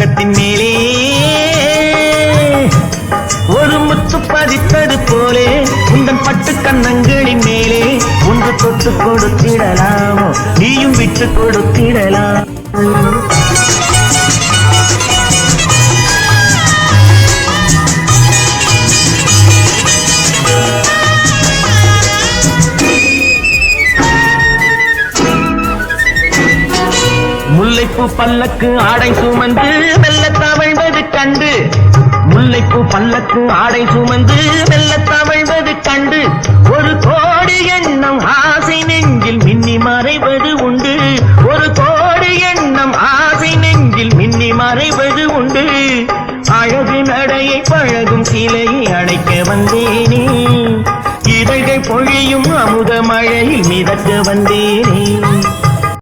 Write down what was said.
பக்கத்தின் மேலே ஒரு முத்து பதித்தது போலே உந்தன் பட்டு கண்ணங்களின் மேலே ஒன்று தொட்டு கொடுத்திடலாமோ நீயும் விட்டு கொடுத்திடலாம். முல்லைப்பூ பல்லக்கு ஆடை சுமந்து மெல்ல தவழ்வது கண்டு முல்லைப்பூ பல்லக்கு ஆடை சுமந்து மெல்ல தவழ்வது கண்டு ஒரு கோடி எண்ணம் ஆசை நெஞ்சில் மின்னி மறைவது உண்டு. ஒரு கோடி எண்ணம் ஆசை நெஞ்சில் மின்னி மறைவது உண்டு. அழகு நடையை பழகும் சிலையை அடைக்க வந்தேனே இதழ்கள் பொழியும் அமுத மழையில் மிதக்க வந்தேனே.